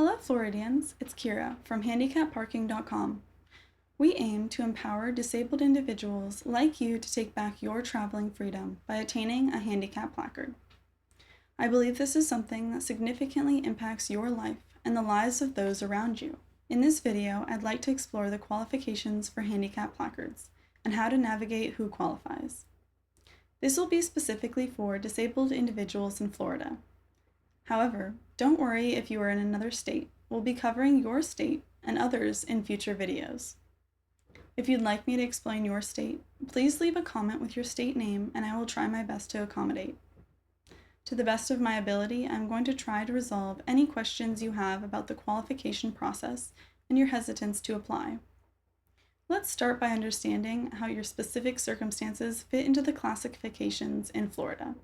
Hello Floridians, it's Kira from handicapparking.com. We aim to empower disabled individuals like you to take back your traveling freedom by attaining a handicap placard. I believe this is something that significantly impacts your life and the lives of those around you. In this video, I'd like to explore the qualifications for handicap placards and how to navigate who qualifies. This will be specifically for disabled individuals in Florida. However, don't worry if you are in another state. We'll be covering your state and others in future videos. If you'd like me to explain your state, please leave a comment with your state name and I will try my best to accommodate. To the best of my ability, I'm going to try to resolve any questions you have about the qualification process and your hesitance to apply. Let's start by understanding how your specific circumstances fit into the classifications in Florida.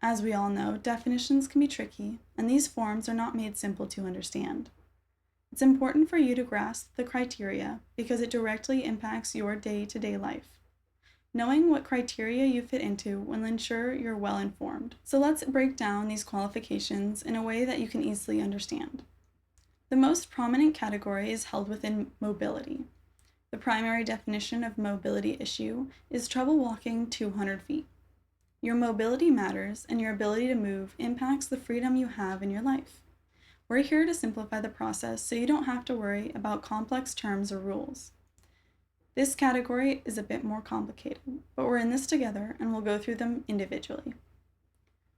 As we all know, definitions can be tricky, and these forms are not made simple to understand. It's important for you to grasp the criteria because it directly impacts your day-to-day life. Knowing what criteria you fit into will ensure you're well informed. So let's break down these qualifications in a way that you can easily understand. The most prominent category is held within mobility. The primary definition of mobility issue is trouble walking 200 feet. Your mobility matters, and your ability to move impacts the freedom you have in your life. We're here to simplify the process so you don't have to worry about complex terms or rules. This category is a bit more complicated, but we're in this together and we'll go through them individually.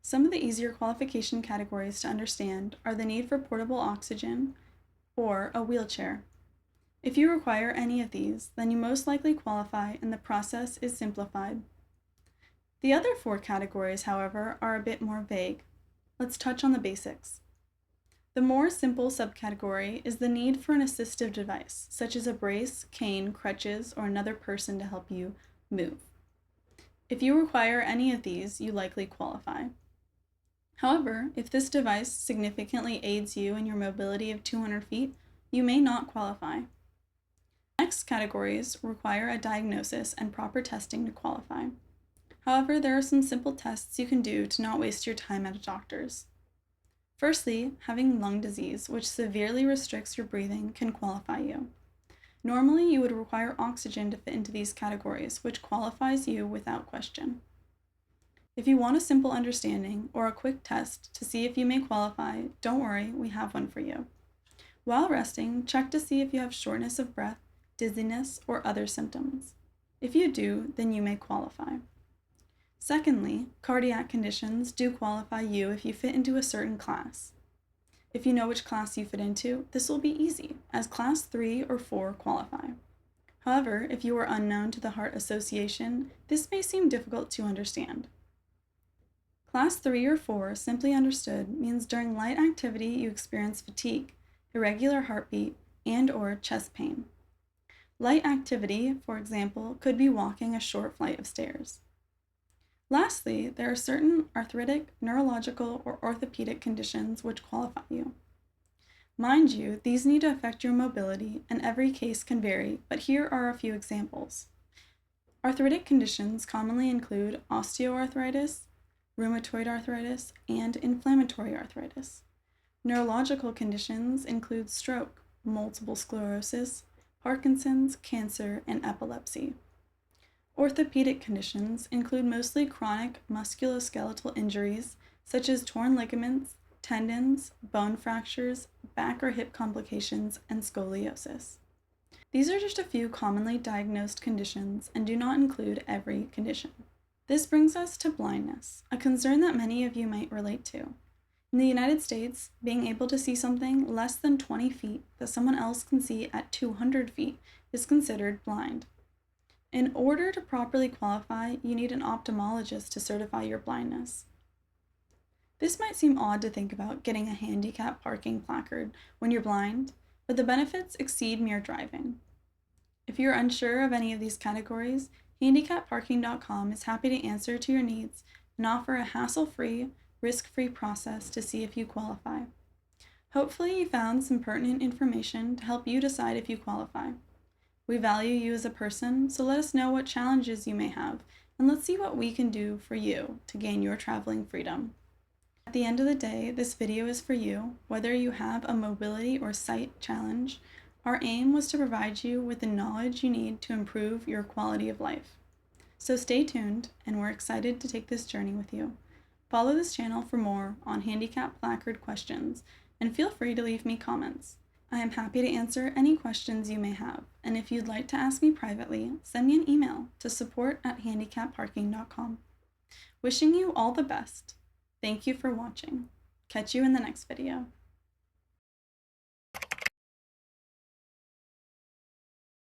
Some of the easier qualification categories to understand are the need for portable oxygen or a wheelchair. If you require any of these, then you most likely qualify and the process is simplified. The other four categories, however, are a bit more vague. Let's touch on the basics. The more simple subcategory is the need for an assistive device, such as a brace, cane, crutches, or another person to help you move. If you require any of these, you likely qualify. However, if this device significantly aids you in your mobility of 200 feet, you may not qualify. Next categories require a diagnosis and proper testing to qualify. However, there are some simple tests you can do to not waste your time at a doctor's. Firstly, having lung disease, which severely restricts your breathing, can qualify you. Normally, you would require oxygen to fit into these categories, which qualifies you without question. If you want a simple understanding or a quick test to see if you may qualify, don't worry, we have one for you. While resting, check to see if you have shortness of breath, dizziness, or other symptoms. If you do, then you may qualify. Secondly, cardiac conditions do qualify you if you fit into a certain class. If you know which class you fit into, this will be easy, as class 3 or 4 qualify. However, if you are unknown to the Heart Association, this may seem difficult to understand. Class 3 or 4, simply understood, means during light activity you experience fatigue, irregular heartbeat, and/or chest pain. Light activity, for example, could be walking a short flight of stairs. Lastly, there are certain arthritic, neurological, or orthopedic conditions which qualify you. Mind you, these need to affect your mobility, and every case can vary, but here are a few examples. Arthritic conditions commonly include osteoarthritis, rheumatoid arthritis, and inflammatory arthritis. Neurological conditions include stroke, multiple sclerosis, Parkinson's, cancer, and epilepsy. Orthopedic conditions include mostly chronic musculoskeletal injuries such as torn ligaments, tendons, bone fractures, back or hip complications, and scoliosis. These are just a few commonly diagnosed conditions and do not include every condition. This brings us to blindness, a concern that many of you might relate to. In the United States, being able to see something less than 20 feet that someone else can see at 200 feet is considered blind. In order to properly qualify, you need an ophthalmologist to certify your blindness. This might seem odd to think about getting a handicap parking placard when you're blind, but the benefits exceed mere driving. If you're unsure of any of these categories, handicapparking.com is happy to answer to your needs and offer a hassle-free, risk-free process to see if you qualify. Hopefully you found some pertinent information to help you decide if you qualify. We value you as a person, so let us know what challenges you may have, and let's see what we can do for you to gain your traveling freedom. At the end of the day, this video is for you, whether you have a mobility or sight challenge. Our aim was to provide you with the knowledge you need to improve your quality of life. So stay tuned, and we're excited to take this journey with you. Follow this channel for more on handicap placard questions, and feel free to leave me comments. I am happy to answer any questions you may have, and if you'd like to ask me privately, send me an email to support@handicapparking.com. Wishing you all the best. Thank you for watching. Catch you in the next video.